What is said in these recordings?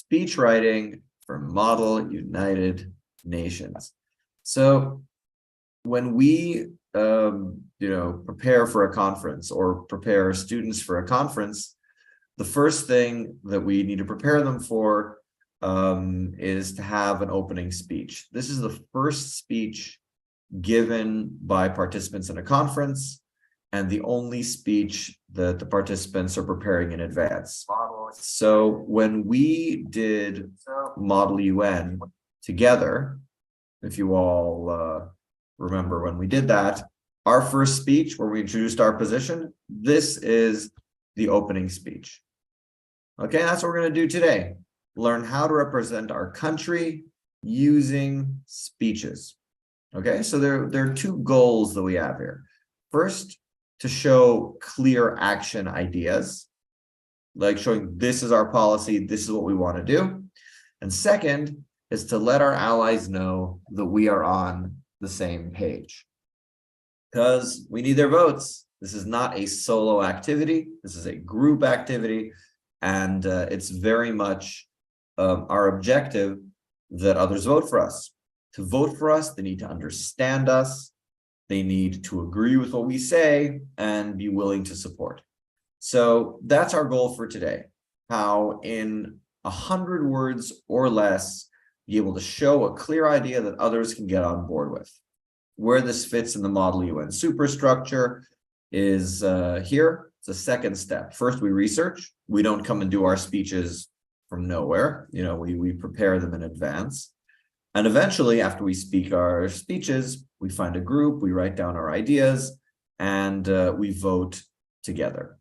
speech writing for Model United Nations. So when we prepare for a conference or prepare students for a conference, the first thing that we need to prepare them for is to have an opening speech. This is the first speech given by participants in a conference and the only speech that the participants are preparing in advance. So when we did Model UN together, if you all remember when we did that, our first speech where we introduced our position, this is the opening speech. Okay, that's what we're going to do today. Learn how to represent our country using speeches. Okay, so there are two goals that we have here. First, to show clear action ideas, like showing this is our policy, this is what we want to do. And second is to let our allies know that we are on the same page, because we need their votes. This is not a solo activity. This is a group activity. And it's very much our objective that others vote for us. To vote for us, they need to understand us. They need to agree with what we say and be willing to support. So that's our goal for today. How in 100 words or less, be able to show a clear idea that others can get on board with. Where this fits in the Model UN superstructure is here. It's a second step. First, we research. We don't come and do our speeches from nowhere. We prepare them in advance. And eventually, after we speak our speeches, we find a group, we write down our ideas, and we vote together.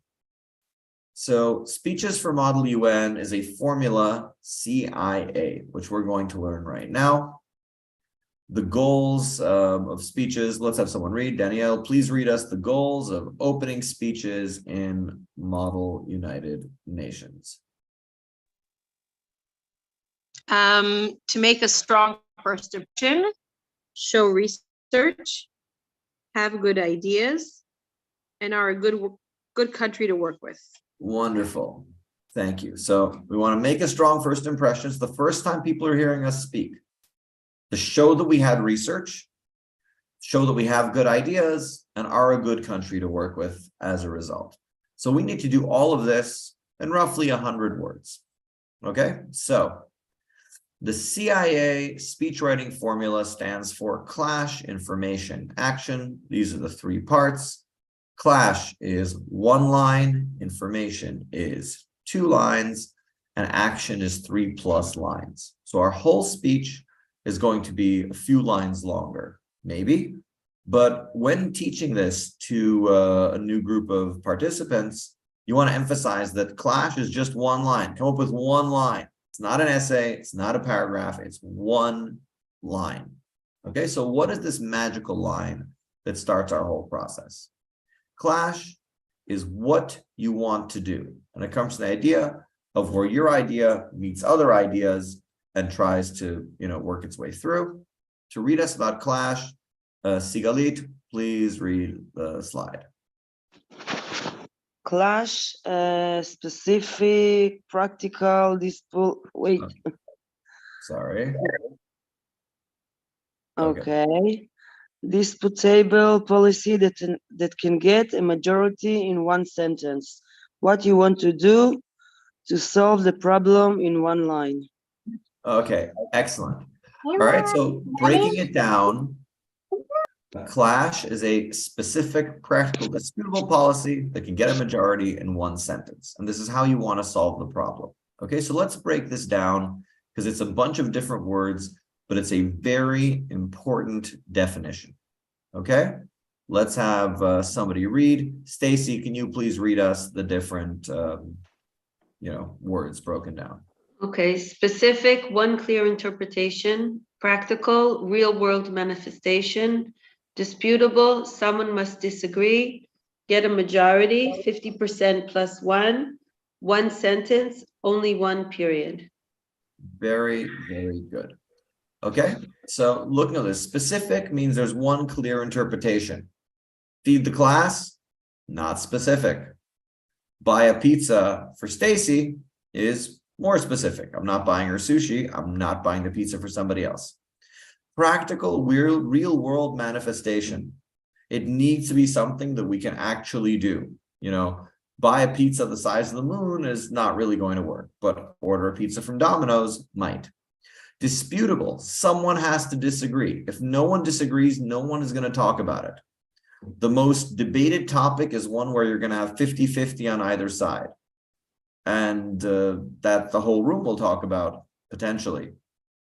So speeches for Model UN is a formula CIA, which we're going to learn right now. The goals of speeches, let's have someone read. Danielle, please read us the goals of opening speeches in Model United Nations. To make a strong first impression, show research, have good ideas, and are a good country to work with. Wonderful. Thank you. So we want to make a strong first impression. It's the first time people are hearing us speak. To show that we had research, show that we have good ideas, and are a good country to work with as a result. So we need to do all of this in roughly 100 words. Okay, so the CIA speech writing formula stands for clash, information, action. These are the three parts. Clash is 1 line, information is 2 lines, and action is 3+ lines. So our whole speech is going to be a few lines longer, maybe. But when teaching this to a new group of participants, you want to emphasize that clash is just 1 line. Come up with 1 line. It's not an essay. It's not a paragraph. It's 1 line. Okay, so what is this magical line that starts our whole process? Clash is what you want to do. And it comes to the idea of where your idea meets other ideas and tries to, work its way through. To read us about clash, Sigalit, please read the slide. Clash, specific, practical, wait. Sorry. Okay. Disputable policy that can get a majority in 1 sentence. What you want to do to solve the problem in 1 line. Okay, excellent. All right, so breaking it down, clash is a specific, practical, disputable policy that can get a majority in 1 sentence. And this is how you want to solve the problem. Okay, so let's break this down because it's a bunch of different words, but it's a very important definition. Okay, let's have somebody read. Stacy, can you please read us the different, words broken down? Okay, specific, 1 clear interpretation, practical, real world manifestation, disputable, someone must disagree, get a majority, 50% plus 1, 1 sentence, only 1 period. Very, very good. Okay, so looking at this, specific means there's 1 clear interpretation. Feed the class, not specific. Buy a pizza for Stacy is More specific. I'm not buying her sushi. I'm not buying the pizza for somebody else. Practical, real world manifestation. It needs to be something that we can actually do. You know, buy a pizza the size of the moon is not really going to work, but order a pizza from Domino's might. Disputable. Someone has to disagree. If no one disagrees, no one is going to talk about it. The most debated topic is one where you're going to have 50-50 on either side. And that the whole room will talk about potentially.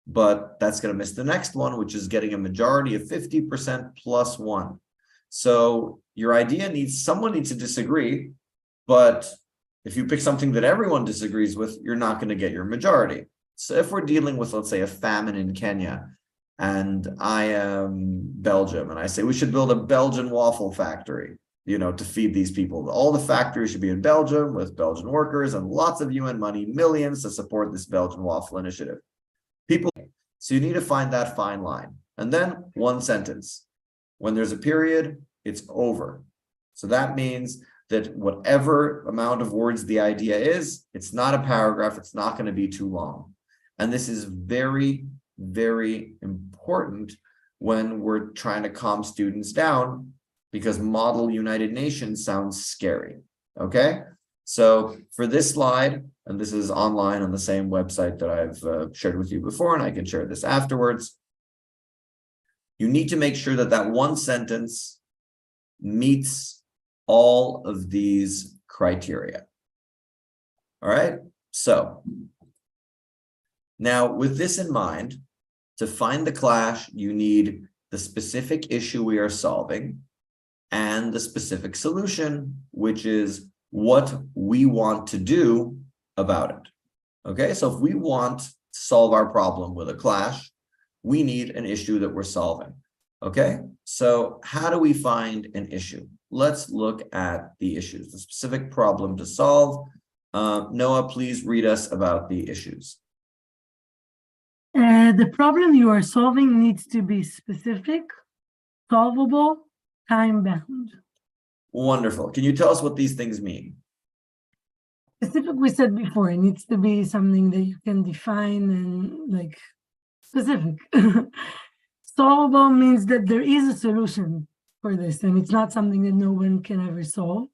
But that's going to miss the next one, which is getting a majority of 50% plus one. So your idea someone needs to disagree, but if you pick something that everyone disagrees with, you're not going to get your majority. So if we're dealing with, let's say, a famine in Kenya, and I am Belgium, and I say we should build a Belgian waffle factory, you know, to feed these people. All the factories should be in Belgium with Belgian workers and lots of UN money, millions to support this Belgian waffle initiative. So you need to find that fine line. And then one sentence. When there's a period, it's over. So that means that whatever amount of words the idea is, it's not a paragraph, it's not going to be too long. And this is very, very important when we're trying to calm students down, because model United Nations sounds scary. Okay? So for this slide, and this is online on the same website that I've shared with you before, and I can share this afterwards, you need to make sure that that one sentence meets all of these criteria. All right, so now with this in mind, to find the clash, you need the specific issue we are solving and the specific solution, which is what we want to do about it. Okay, so if we want to solve our problem with a clash, we need an issue that we're solving. Okay, so how do we find an issue? Let's look at the issues, the specific problem to solve. Noah, please read us about the issues. The problem you are solving needs to be specific, solvable, time-bound. Wonderful. Can you tell us what these things mean? Specific, we said before, it needs to be something that you can define and like specific. Solvable means that there is a solution for this and it's not something that no one can ever solve.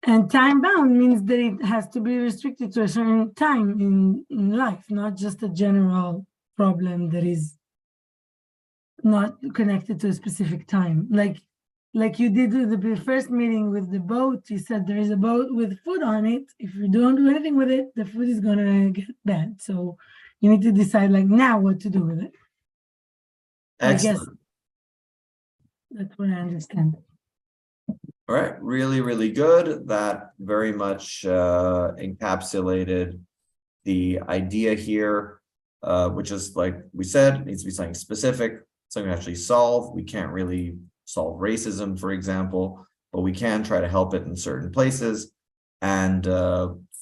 And time-bound means that it has to be restricted to a certain time in life, not just a general problem that is not connected to a specific time. Like you did with the first meeting with the boat, you said there is a boat with food on it. If you don't do anything with it, the food is gonna get bad. So you need to decide like now what to do with it. Excellent. I guess that's what I understand. All right, really, really good. That very much encapsulated the idea here, which is, like we said, it needs to be something specific, something to actually solve. We can't really solve racism, for example, but we can try to help it in certain places. And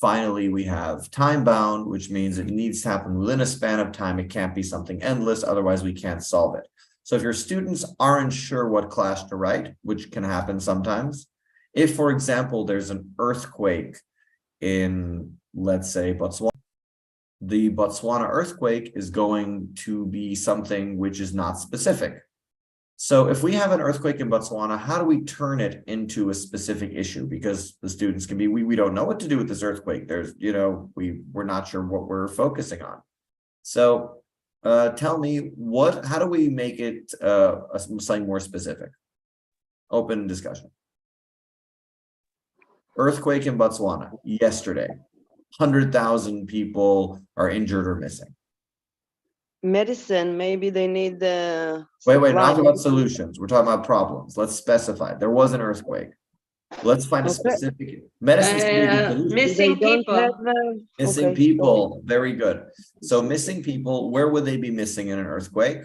finally, we have time-bound, which means it needs to happen within a span of time. It can't be something endless, otherwise we can't solve it. So if your students aren't sure what class to write, which can happen sometimes, if, for example, there's an earthquake in, let's say, Botswana, the Botswana earthquake is going to be something which is not specific. So if we have an earthquake in Botswana, how do we turn it into a specific issue? Because the students can be, we don't know what to do with this earthquake. There's, you know, we're not sure what we're focusing on. So tell me how do we make it something more specific? Open discussion. Earthquake in Botswana yesterday. 100,000 people are injured or missing. Medicine, maybe they need the. Wait, we're not talking about solutions. We're talking about problems. Let's specify. There was an earthquake. Let's find a specific medicine. Missing people. Missing people. Very good. So missing people, where would they be missing in an earthquake?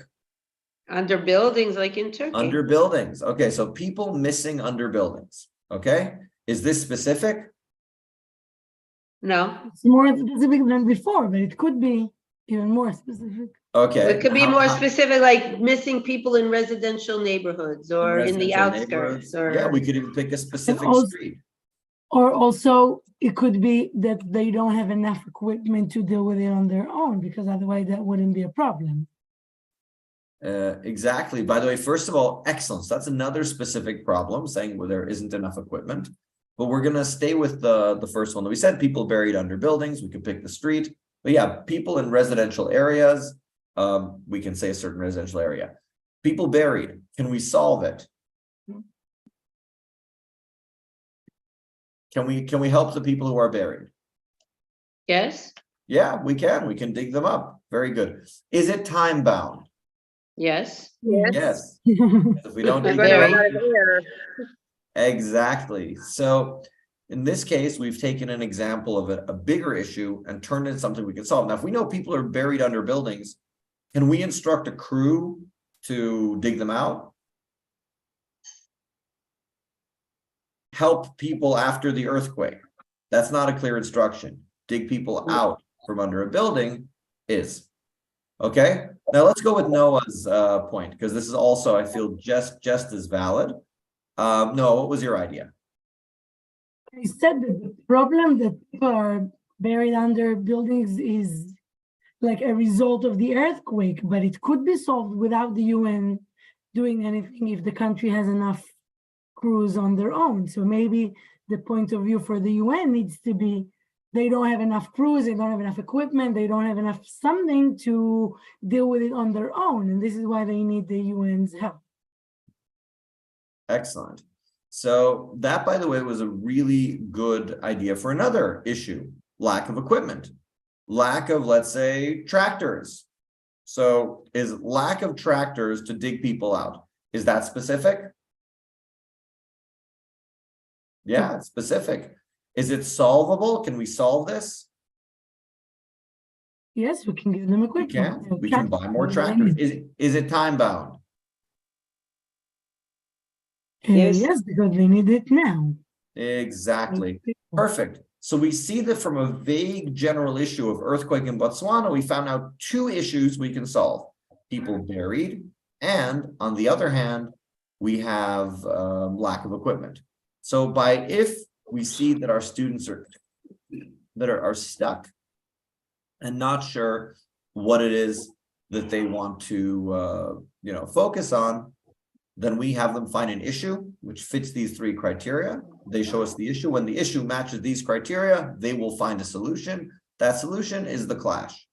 Under buildings, like in Turkey. Under buildings. Okay, so people missing under buildings. Okay, is this specific? No. It's more specific than before, but it could be even more specific. Okay. It could be more specific, like missing people in residential neighborhoods or in the outskirts. Or yeah, we could even pick a specific street. Or also, it could be that they don't have enough equipment to deal with it on their own, because otherwise that wouldn't be a problem. Exactly. By the way, first of all, excellence. That's another specific problem, saying where there isn't enough equipment. But we're going to stay with the first one that we said, people buried under buildings. We could pick the street. But yeah, people in residential areas, we can say a certain residential area. People buried. Can we solve it? Can we help the people who are buried? Yes, Yeah, we can. We can dig them up. Very good. Is it time bound? yes. Yes. If we don't dig them Very. up, exactly. So in this case, we've taken an example of a bigger issue and turned it into something we can solve. Now, if we know people are buried under buildings, can we instruct a crew to dig them out? Help people after the earthquake. That's not a clear instruction. Dig people out from under a building is. Okay, now let's go with Noah's point, because this is also, I feel, just as valid. Noah, what was your idea? I said that the problem that people are buried under buildings is like a result of the earthquake, but it could be solved without the UN doing anything if the country has enough crews on their own. So maybe the point of view for the UN needs to be they don't have enough crews, they don't have enough equipment, they don't have enough something to deal with it on their own. And this is why they need the UN's help. Excellent. So that, by the way, was a really good idea for another issue, lack of equipment, lack of, let's say, tractors. So is lack of tractors to dig people out, is that specific? Yeah, it's specific. Is it solvable? Can we solve this? Yes, we can give them equipment. We can buy more tractors. Is it time bound? Yes, because they need it now. Exactly. Perfect. So we see that from a vague general issue of earthquake in Botswana, we found out two issues we can solve. People buried, and on the other hand, we have lack of equipment. So if we see that our students are stuck and not sure what it is that they want to focus on, then we have them find an issue which fits these three criteria. They show us the issue. When the issue matches these criteria, they will find a solution. That solution is the clash.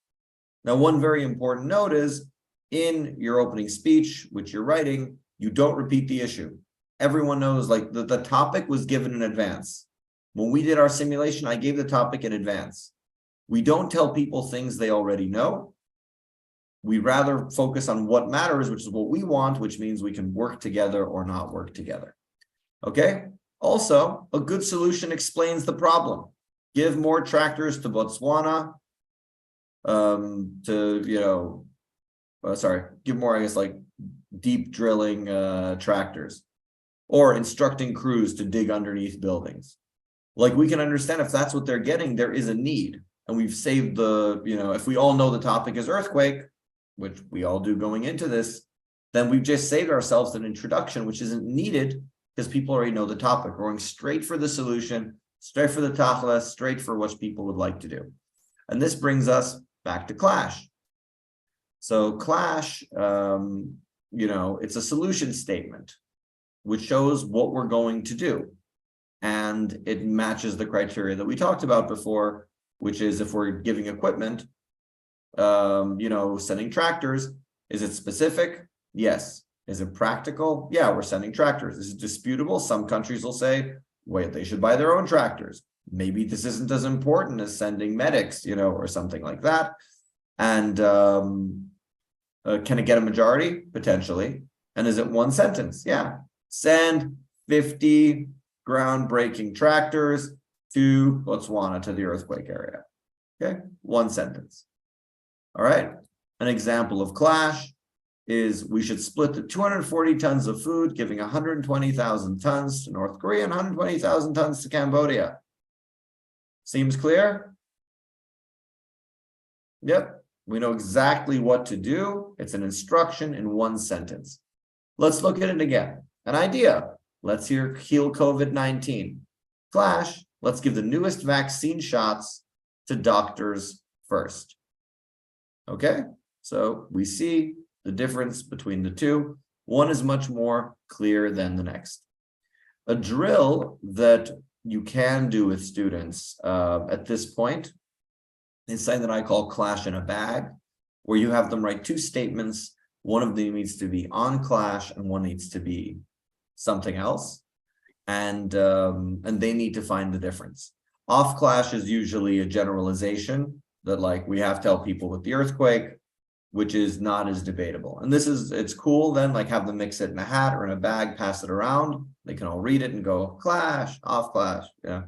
Now, one very important note is in your opening speech, which you're writing, you don't repeat the issue. Everyone knows, like, the topic was given in advance. When we did our simulation, I gave the topic in advance. We don't tell people things they already know. We rather focus on what matters, which is what we want, which means we can work together or not work together. Okay? Also, a good solution explains the problem. Give more tractors to Botswana, give more, I guess, like deep drilling tractors, or instructing crews to dig underneath buildings. Like, we can understand if that's what they're getting, there is a need. And we've saved if we all know the topic is earthquake, which we all do going into this, then we've just saved ourselves an introduction, which isn't needed because people already know the topic. We're going straight for the solution, straight for the tachlis, straight for what people would like to do. And this brings us back to clash. So clash, it's a solution statement, which shows what we're going to do. And it matches the criteria that we talked about before, which is if we're giving equipment, sending tractors, is it specific? Yes. Is it practical? Yeah, we're sending tractors. Is it disputable? Some countries will say, wait, they should buy their own tractors. Maybe this isn't as important as sending medics, or something like that. And can it get a majority? Potentially. And is it one sentence? Yeah. Send 50 groundbreaking tractors to Botswana, to the earthquake area. Okay, one sentence. All right, an example of clash is we should split the 240 tons of food, giving 120,000 tons to North Korea and 120,000 tons to Cambodia. Seems clear? Yep, we know exactly what to do. It's an instruction in one sentence. Let's look at it again. An idea. Let's heal COVID-19. Clash. let's give the newest vaccine shots to doctors first. Okay, so we see the difference between the two. One is much more clear than the next. A drill that you can do with students at this point is something that I call clash in a bag, where you have them write two statements. One of them needs to be on clash and one needs to be something else. And they need to find the difference. Off clash is usually a generalization that, like, we have to help people with the earthquake, which is not as debatable. And this is, it's cool then, like, have them mix it in a hat or in a bag, pass it around. They can all read it and go clash, off clash. Yeah.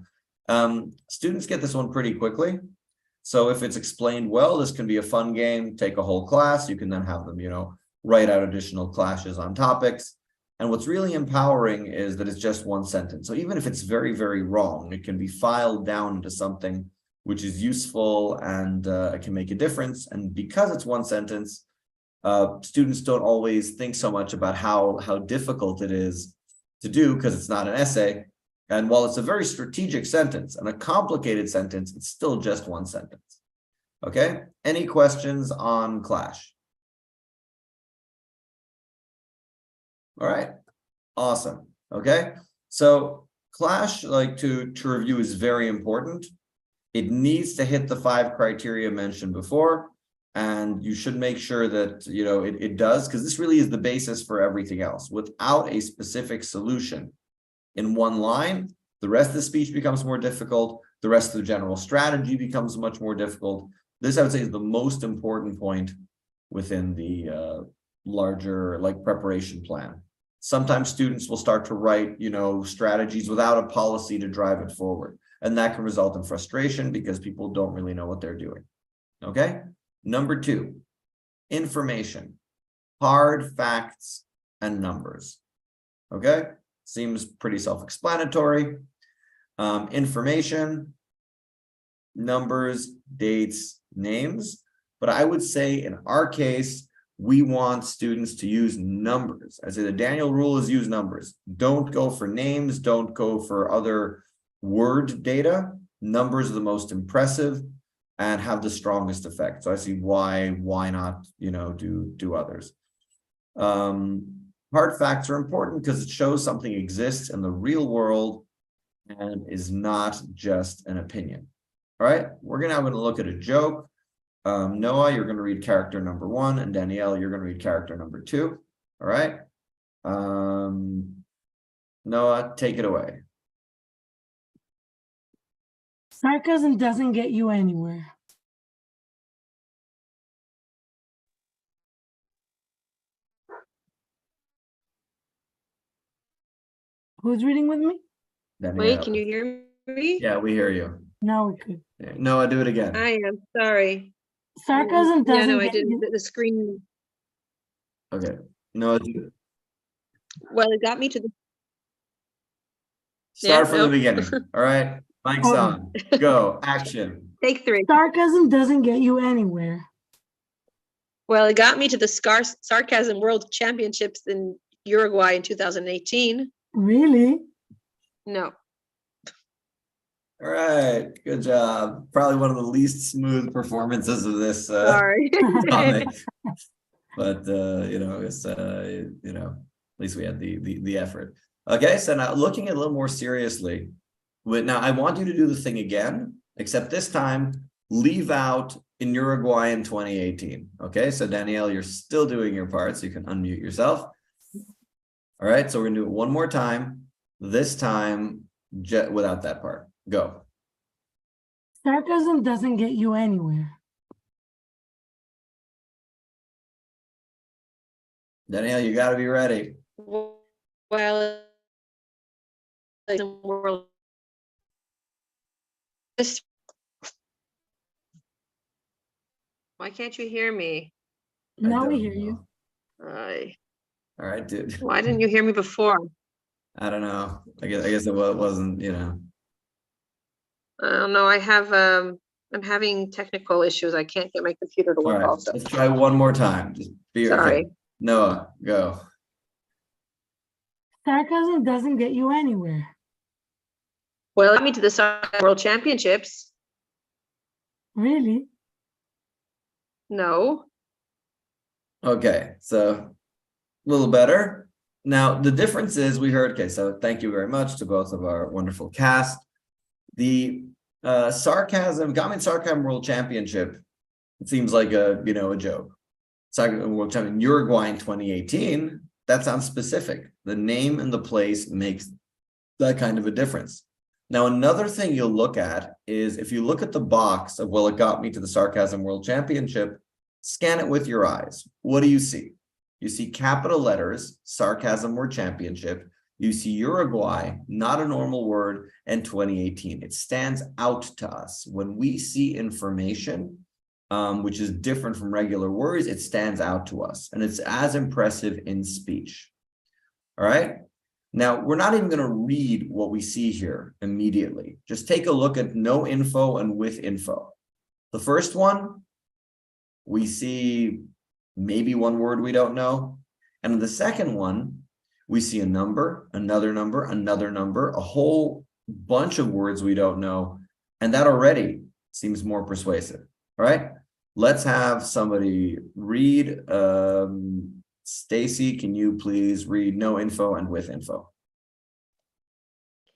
Students get this one pretty quickly. So if it's explained well, this can be a fun game. Take a whole class. You can then have them, write out additional clashes on topics. And what's really empowering is that it's just one sentence. So even if it's very, very wrong, it can be filed down into something which is useful and it can make a difference. And because it's one sentence, students don't always think so much about how difficult it is to do, because it's not an essay. And while it's a very strategic sentence and a complicated sentence, it's still just one sentence. Okay, any questions on clash? All right, awesome. Okay, so clash, like to review, is very important. It needs to hit the 5 criteria mentioned before, and you should make sure that it does, because this really is the basis for everything else. Without a specific solution in one line, the rest of the speech becomes more difficult. The rest of the general strategy becomes much more difficult. This, I would say, is the most important point within the larger, like, preparation plan. Sometimes students will start to write, strategies without a policy to drive it forward. And that can result in frustration because people don't really know what they're doing. Okay. Number 2, information, hard facts and numbers. Okay. Seems pretty self-explanatory. Information, numbers, dates, names. But I would say in our case, we want students to use numbers. I say the Daniel rule is use numbers. Don't go for names. Don't go for other word data. Numbers are the most impressive and have the strongest effect. So I see why not, do others. Hard facts are important because it shows something exists in the real world and is not just an opinion. All right, we're now going to look at a joke. Noah, you're going to read character number 1, and Danielle, you're going to read character number 2. All right. Noah, take it away. Sarcasm doesn't get you anywhere. Who's reading with me? Danielle. Wait, can you hear me? Yeah, we hear you. Now we could. Noah, do it again. I am sorry. Sarcasm Yeah, doesn't no, I get didn't. you. The screen. Okay. Noah, do it. Well, it got me to the. Start Yeah, from the nope. beginning. All right. Mike's on. Go. Action. Take 3. Sarcasm doesn't get you anywhere. Well, it got me to the Sarcasm World Championships in Uruguay in 2018. Really? No. All right. Good job. Probably one of the least smooth performances of this Sorry. comic. But it's at least we had the effort. Okay, so now looking at it a little more seriously. Now I want you to do the thing again, except this time leave out in Uruguay in 2018. Okay, so Danielle, you're still doing your part, so you can unmute yourself. All right, so we're gonna do it one more time. This time without that part. Go. Sarcasm doesn't get you anywhere. Danielle, you got to be ready. Well, the world. Why can't you hear me? Now we don't hear you. know. All right, dude. Why didn't you hear me before? I don't know. I guess it wasn't, I don't know. I'm having technical issues. I can't get my computer to All work right, also. let's try one more time. Just be Sorry. okay. Noah, go. Sarcasm doesn't get you anywhere. Well, it got me to the soccer world championships. Really? No. Okay, so a little better. Now, the difference is we heard, okay, so thank you very much to both of our wonderful cast. The sarcasm, Gamin Sarcasm World Championship, it seems like a joke. Sarcasm World Champion Uruguay in 2018, that sounds specific. The name and the place makes that kind of a difference. Now, another thing you'll look at is if you look at the box of, well, it got me to the Sarcasm World Championship, scan it with your eyes. What do you see? You see capital letters, Sarcasm World Championship. You see Uruguay, not a normal word, and 2018. It stands out to us. When we see information, which is different from regular words, it stands out to us. And it's as impressive in speech. All right? Now, we're not even going to read what we see here immediately. Just take a look at no info and with info. The first one, we see maybe one word we don't know. And in the second one, we see a number, another number, another number, a whole bunch of words we don't know. And that already seems more persuasive. All right, let's have somebody read. Stacy, can you please read no info and with info?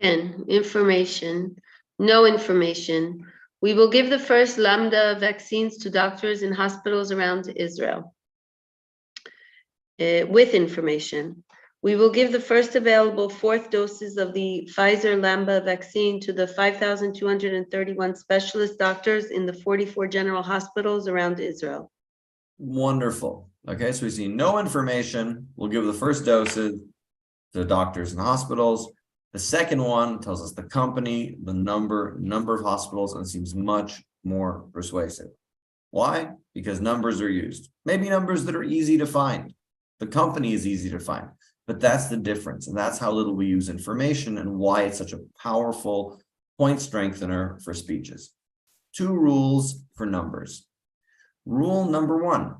Information, no information. We will give the first Lambda vaccines to doctors in hospitals around Israel. With information. We will give the first available fourth doses of the Pfizer Lambda vaccine to the 5,231 specialist doctors in the 44 general hospitals around Israel. Wonderful. Okay, so we see no information. We'll give the first doses to doctors and hospitals. The second one tells us the company, the number of hospitals, and it seems much more persuasive. Why? Because numbers are used. Maybe numbers that are easy to find. The company is easy to find, but that's the difference. And that's how little we use information and why it's such a powerful point strengthener for speeches. 2 rules for numbers. Rule number 1,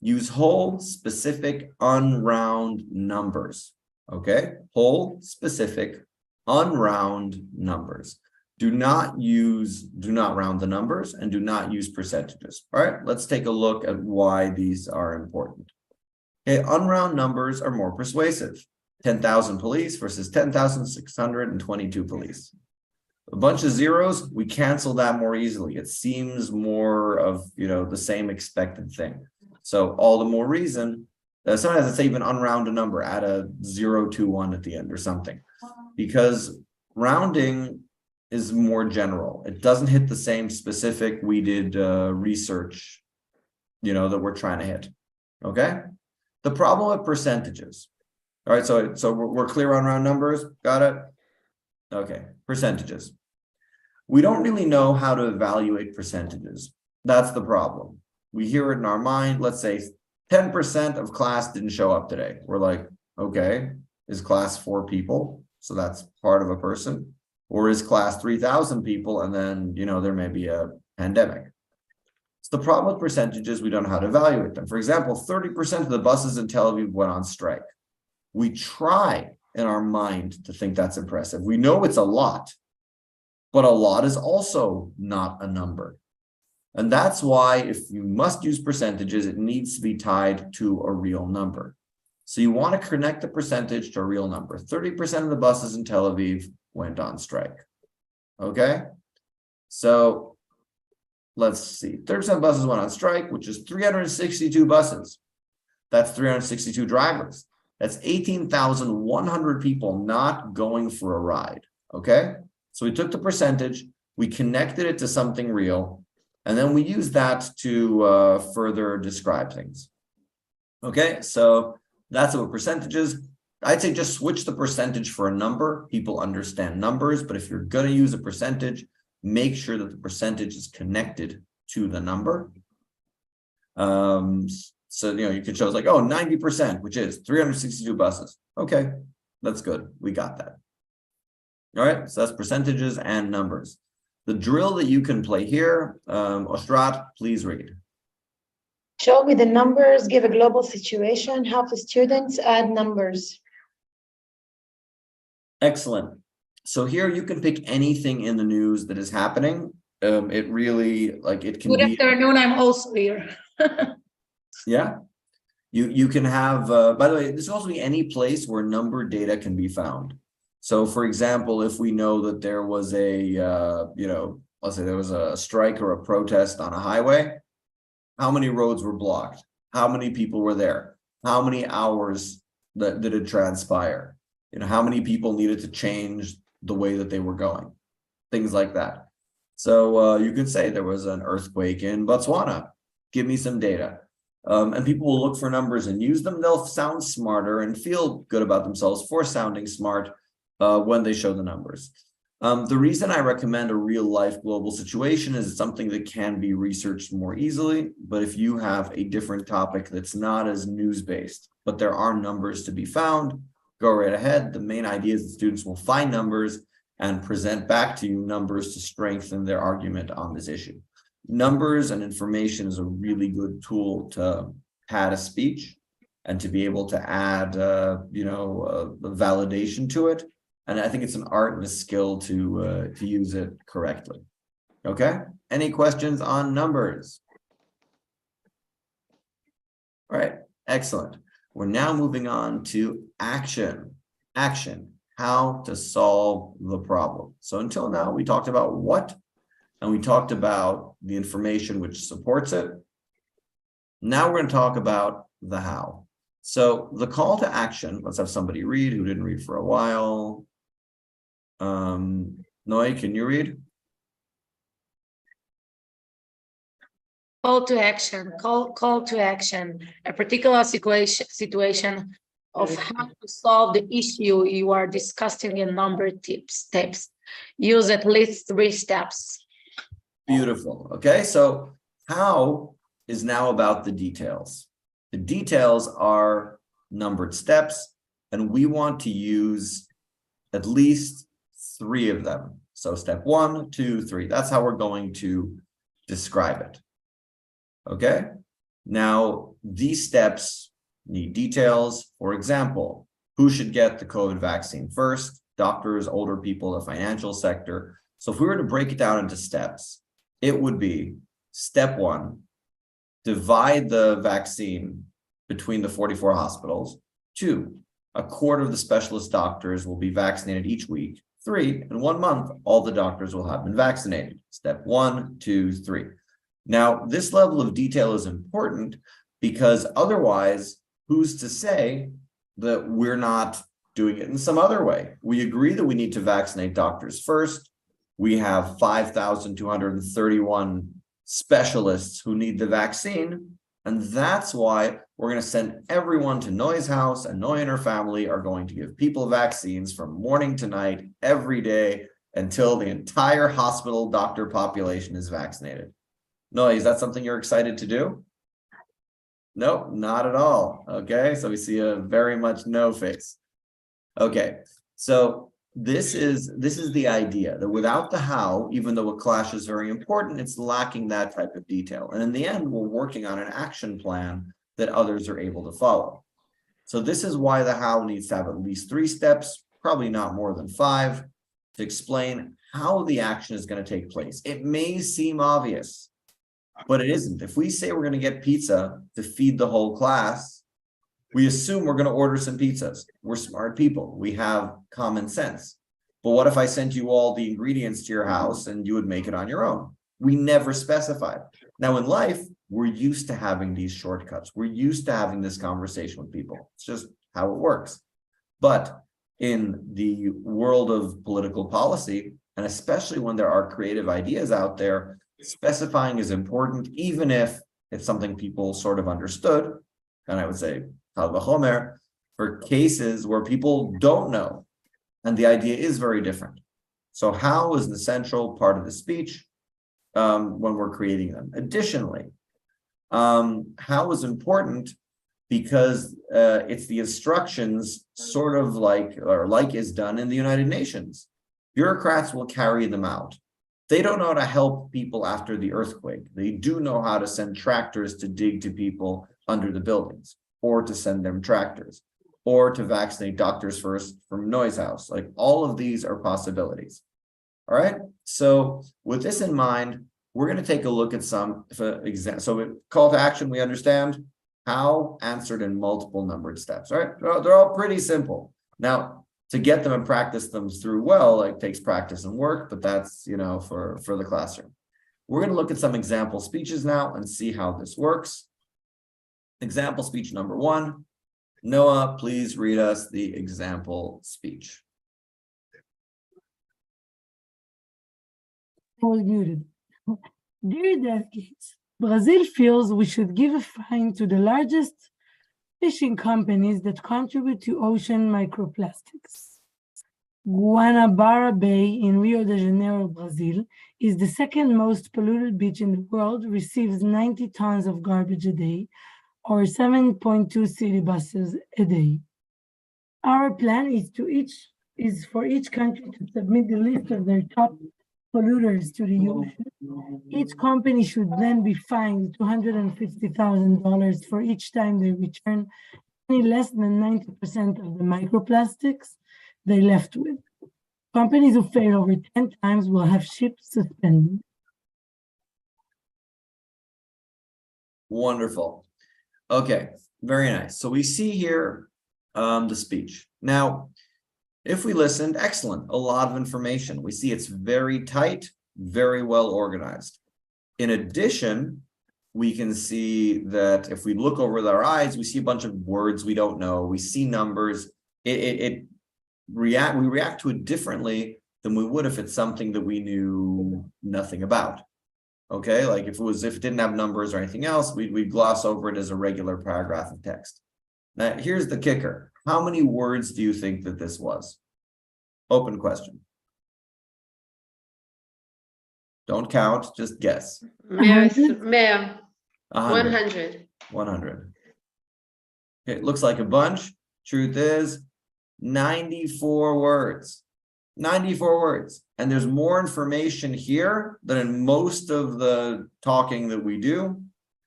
use whole, specific, unround numbers. Okay, whole, specific, unround numbers. Do not round the numbers and do not use percentages. All right, let's take a look at why these are important. Okay, unround numbers are more persuasive. 10,000 police versus 10,622 police. A bunch of zeros, we cancel that more easily. It seems more of, the same expected thing. So all the more reason, sometimes it's even unround a number, add a 0 to 1 at the end or something. Because rounding is more general. It doesn't hit the same specific we did research, that we're trying to hit. Okay? The problem with percentages. All right, so we're clear on round numbers. Got it? Okay, percentages. We don't really know how to evaluate percentages. That's the problem. We hear it in our mind. Let's say 10% of class didn't show up today. We're like, okay, is class 4 people? So that's part of a person. Or is class 3,000 people? And then, there may be a pandemic. So the problem with percentages, we don't know how to evaluate them. For example, 30% of the buses in Tel Aviv went on strike. We try in our mind to think that's impressive. We know it's a lot, but a lot is also not a number. And that's why if you must use percentages, it needs to be tied to a real number. So you want to connect the percentage to a real number. 30% of the buses in Tel Aviv went on strike. Okay? So let's see. 30% of buses went on strike, which is 362 buses. That's 362 drivers. That's 18,100 people not going for a ride. Okay? So we took the percentage, we connected it to something real, and then we use that to further describe things. Okay, so that's what percentages. I'd say just switch the percentage for a number. People understand numbers, but if you're going to use a percentage, make sure that the percentage is connected to the number. So, you could show it's like, 90%, which is 362 buses. Okay, that's good. We got that. All right, so that's percentages and numbers. The drill that you can play here, Ostrat, please read. Show me the numbers, give a global situation, help the students add numbers. Excellent. So here you can pick anything in the news that is happening. It really, like, it can Good be, afternoon, I'm also here. yeah. You can have, by the way, this will also be any place where number data can be found. So for example, if we know that there was a, let's say there was a strike or a protest on a highway, how many roads were blocked? How many people were there? How many hours did it transpire? How many people needed to change the way that they were going? Things like that. So you could say there was an earthquake in Botswana. Give me some data. And people will look for numbers and use them. They'll sound smarter and feel good about themselves for sounding smart when they show the numbers. The reason I recommend a real life global situation is it's something that can be researched more easily. But if you have a different topic that's not as news-based, but there are numbers to be found, go right ahead. The main idea is that students will find numbers and present back to you numbers to strengthen their argument on this issue. Numbers and information is a really good tool to pad a speech and to be able to add, validation to it. And I think it's an art and a skill to use it correctly. Okay. Any questions on numbers? All right. Excellent. We're now moving on to action. Action. How to solve the problem. So until now, we talked about what, and we talked about the information which supports it. Now we're going to talk about the how. So the call to action, let's have somebody read who didn't read for a while. Noi, can you read? Call to action, call to action, a particular situation of how to solve the issue you are discussing in number steps. Use at least 3 steps. Beautiful. Okay, so how is now about the details. The details are numbered steps, and we want to use at least 3 of them. So step 1, 2, 3. That's how we're going to describe it. Okay. Now, these steps need details. For example, who should get the COVID vaccine first? Doctors, older people, the financial sector. So if we were to break it down into steps, it would be step 1, divide the vaccine between the 44 hospitals. 2, a quarter of the specialist doctors will be vaccinated each week. 3, in 1 month, all the doctors will have been vaccinated. Step 1, 2, 3. Now, this level of detail is important because otherwise, who's to say that we're not doing it in some other way? We agree that we need to vaccinate doctors first. We have 5,231 specialists who need the vaccine. And that's why we're going to send everyone to Noi's house, and Noi and her family are going to give people vaccines from morning to night every day until the entire hospital doctor population is vaccinated. Noi, is that something you're excited to do? No, not at all. Okay, so we see a very much no face. Okay, so this is the idea that without the how, even though a clash is very important, it's lacking that type of detail. And in the end, we're working on an action plan that others are able to follow. So this is why the how needs to have at least 3 steps, probably not more than 5, to explain how the action is going to take place. It may seem obvious, but it isn't. If we say we're going to get pizza to feed the whole class, we assume we're going to order some pizzas. We're smart people. We have common sense. But what if I sent you all the ingredients to your house and you would make it on your own? We never specified. Now in life, we're used to having these shortcuts. We're used to having this conversation with people. It's just how it works. But in the world of political policy, and especially when there are creative ideas out there, specifying is important, even if it's something people sort of understood. And I would say, Kal v'chomer, for cases where people don't know, and the idea is very different. So how is the central part of the speech when we're creating them? Additionally, how is important because it's the instructions sort of like is done in the United Nations. Bureaucrats will carry them out. They don't know how to help people after the earthquake. They do know how to send tractors to dig to people under the buildings or to send them tractors. or to vaccinate doctors first from noise house. Like all of these are possibilities. All right. So with this in mind, we're going to take a look at some examples. So call to action, we understand how answered in multiple numbered steps. All right. They're all pretty simple. Now, to get them and practice them through well, it takes practice and work, but that's, for the classroom. We're going to look at some example speeches now and see how this works. Example speech number 1. Noah, please read us the example speech. I was muted. Dear delegates, Brazil feels we should give a fine to the largest fishing companies that contribute to ocean microplastics. Guanabara Bay in Rio de Janeiro, Brazil, is the second most polluted beach in the world, receives 90 tons of garbage a day, or 7.2 city buses a day. Our plan is for each country to submit the list of their top polluters to the ocean. Each company should then be fined $250,000 for each time they return any less than 90% of the microplastics they left with. Companies who fail over 10 times will have ships suspended. Wonderful. Okay, very nice. So we see here the speech. Now, if we listened, excellent, a lot of information. We see it's very tight, very well organized. In addition, we can see that if we look over with our eyes, we see a bunch of words we don't know. We see numbers. We react to it differently than we would if it's something that we knew nothing about. Okay, like if it didn't have numbers or anything else, we'd gloss over it as a regular paragraph of text. Now, here's the kicker. How many words do you think that this was? Open question. Don't count, just guess. Mayor, 100. 100. 100. Okay, it looks like a bunch. Truth is 94 words. 94 words. And there's more information here than in most of the talking that we do.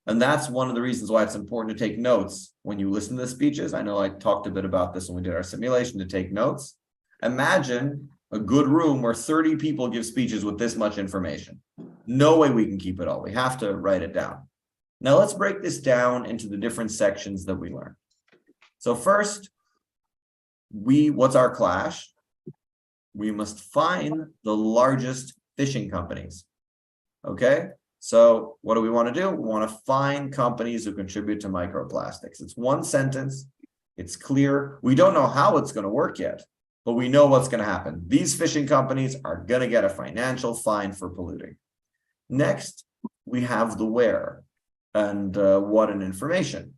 And that's one of the reasons why it's important to take notes when you listen to the speeches. I know I talked a bit about this when we did our simulation, to take notes. Imagine a good room where 30 people give speeches with this much information. No way we can keep it all. We have to write it down. Now let's break this down into the different sections that we learn. So first, what's our clash? We must find the largest fishing companies. Okay, so what do we want to do? We want to find companies who contribute to microplastics. It's one sentence. It's clear. We don't know how it's going to work yet, but we know what's going to happen. These fishing companies are going to get a financial fine for polluting. Next, we have the where and what and information.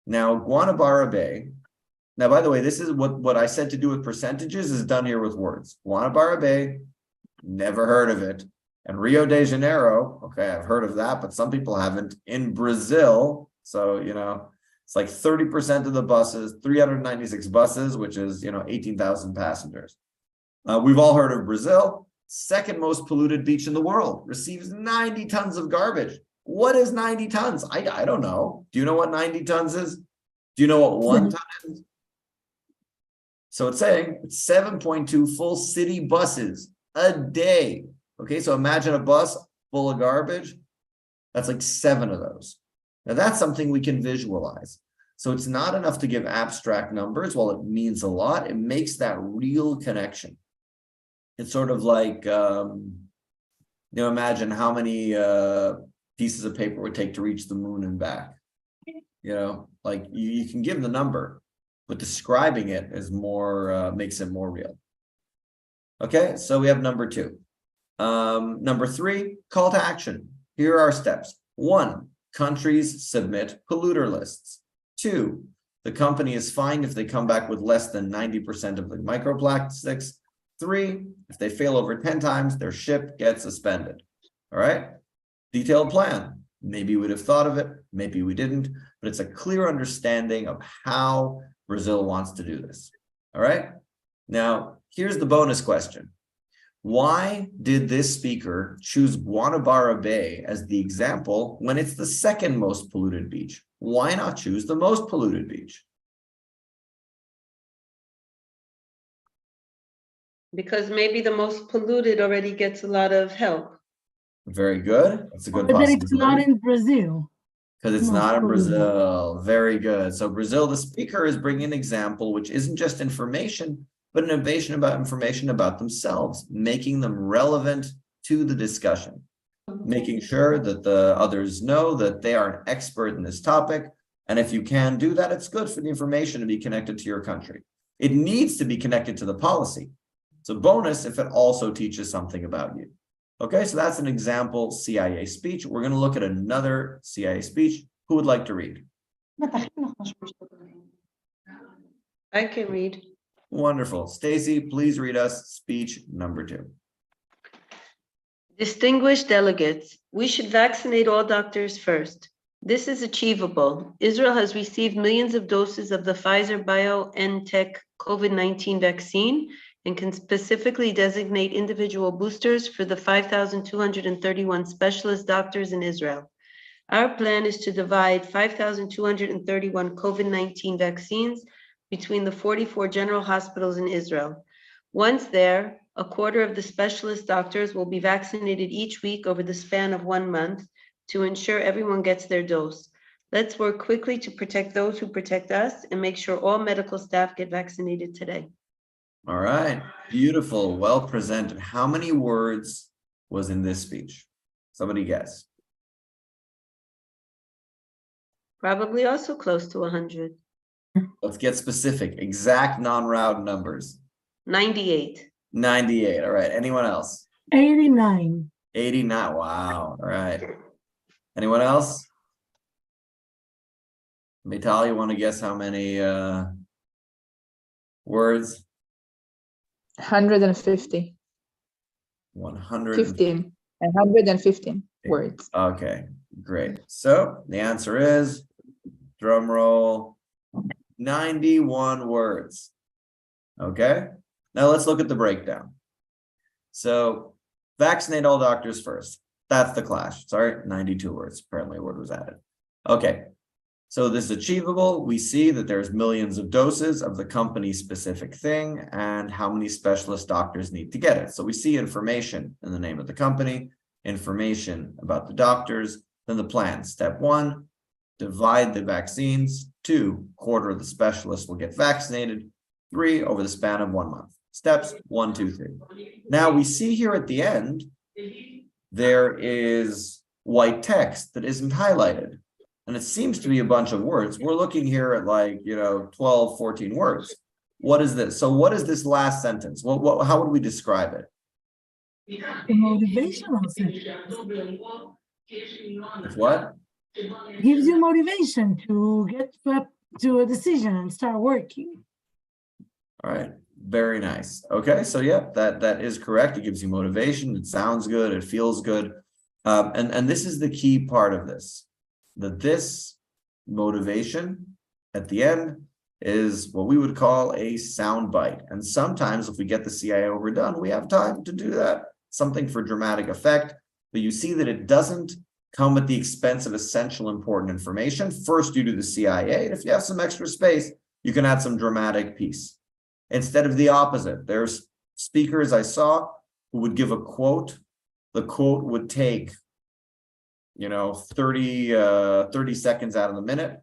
Now, Guanabara Bay. Now, by the way, this is what I said to do with percentages is done here with words. Guanabara Bay, never heard of it. And Rio de Janeiro, okay, I've heard of that, but some people haven't. In Brazil, so, it's like 30% of the buses, 396 buses, which is, 18,000 passengers. We've all heard of Brazil, second most polluted beach in the world, receives 90 tons of garbage. What is 90 tons? I don't know. Do you know what 90 tons is? Do you know what 1 ton is? So it's saying it's 7.2 full city buses a day. Okay, so imagine a bus full of garbage. That's like 7 of those. Now that's something we can visualize. So it's not enough to give abstract numbers. While it means a lot, it makes that real connection. It's sort of like, imagine how many pieces of paper it would take to reach the moon and back. Like you can give the number, but describing it is more, makes it more real. Okay, so we have number 2. Number 3, call to action. Here are our steps. 1, countries submit polluter lists. 2, the company is fined if they come back with less than 90% of the microplastics. 3, if they fail over 10 times, their ship gets suspended. All right, detailed plan. Maybe we'd have thought of it, maybe we didn't, but it's a clear understanding of how Brazil wants to do this. All right, now here's the bonus question. Why did this speaker choose Guanabara Bay as the example when it's the second most polluted beach? Why not choose the most polluted beach? Because maybe the most polluted already gets a lot of help. Very good. That's a good But that it's not possibility. in Brazil. Because it's Most not in polluted. Brazil. Very good. So Brazil, the speaker is bringing an example, which isn't just information, but an innovation about information about themselves, making them relevant to the discussion, making sure that the others know that they are an expert in this topic. And if you can do that, it's good for the information to be connected to your country. It needs to be connected to the policy. It's a bonus if it also teaches something about you. Okay, so that's an example CIA speech. We're going to look at another CIA speech. Who would like to read? I can read. Wonderful. Stacy, please read us speech number 2. Distinguished delegates, we should vaccinate all doctors first. This is achievable. Israel has received millions of doses of the Pfizer-BioNTech COVID-19 vaccine and can specifically designate individual boosters for the 5,231 specialist doctors in Israel. Our plan is to divide 5,231 COVID-19 vaccines between the 44 general hospitals in Israel. Once there, a quarter of the specialist doctors will be vaccinated each week over the span of 1 month to ensure everyone gets their dose. Let's work quickly to protect those who protect us and make sure all medical staff get vaccinated today. All right, beautiful, well presented. How many words was in this speech? Somebody guess. Probably also close to 100. Let's get specific, exact non-round numbers. 98. 98, all right. Anyone else? 89. 89, wow, all right. Anyone else? Vital, you want to guess how many words? 150. 115 115 words. Okay, great. So the answer is, drum roll, 91 words. Okay, now let's look at the breakdown. So vaccinate all doctors first. That's the clash. Sorry, 92 words. Apparently a word was added. Okay, so this is achievable. We see that there's millions of doses of the company specific thing and how many specialist doctors need to get it. So we see information in the name of the company, information about the doctors, then the plan. Step 1, divide the vaccines. 2, quarter of the specialists will get vaccinated. 3, over the span of 1 month. Steps 1, 2, 3. Now we see here at the end, there is white text that isn't highlighted. And it seems to be a bunch of words. We're looking here at 12, 14 words. What is this? So what is this last sentence? How would we describe it? The motivational sentence. It's what? Gives you motivation to get to a decision and start working. All right. Very nice. Okay. So yeah, that is correct. It gives you motivation. It sounds good. It feels good. And this is the key part of this, that this motivation at the end is what we would call a sound bite. And sometimes if we get the CIA overdone, we have time to do that, something for dramatic effect. But you see that it doesn't come at the expense of essential important information. First, you do the CIA. And if you have some extra space, you can add some dramatic piece. Instead of the opposite, there's speakers I saw who would give a quote. The quote would take 30 seconds out of the minute,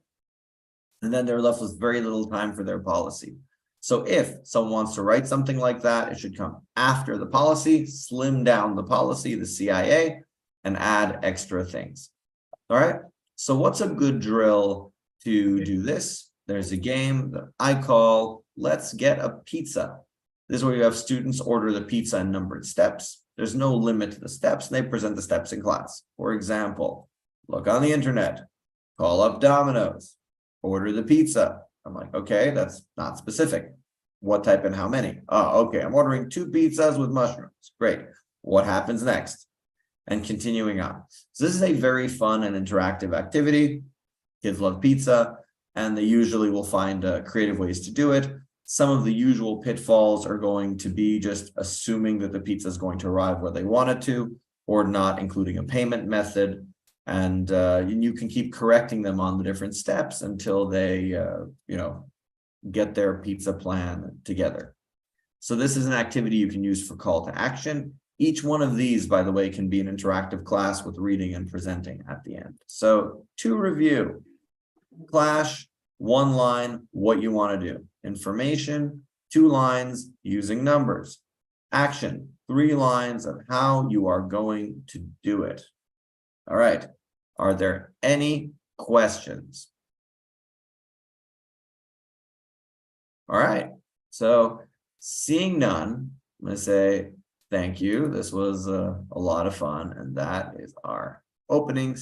and then they're left with very little time for their policy. So if someone wants to write something like that, it should come after the policy, slim down the policy, the CIA, and add extra things. All right, so what's a good drill to do this? There's a game that I call Let's Get a Pizza. This is where you have students order the pizza in numbered steps. There's no limit to the steps, and they present the steps in class. For example, look on the internet, call up Domino's, order the pizza. I'm like, okay, that's not specific. What type and how many? Oh, okay, I'm ordering 2 pizzas with mushrooms. Great. What happens next? And continuing on. So this is a very fun and interactive activity. Kids love pizza, and they usually will find creative ways to do it. Some of the usual pitfalls are going to be just assuming that the pizza is going to arrive where they want it to, or not including a payment method. And you can keep correcting them on the different steps until they, get their pizza plan together. So this is an activity you can use for call to action. Each one of these, by the way, can be an interactive class with reading and presenting at the end. So to review, Clash, 1 line, what you want to do. Information, 2 lines, using numbers. Action, 3 lines of how you are going to do it. All right. Are there any questions? All right. So seeing none, I'm going to say thank you. This was a lot of fun, and that is our opening statement.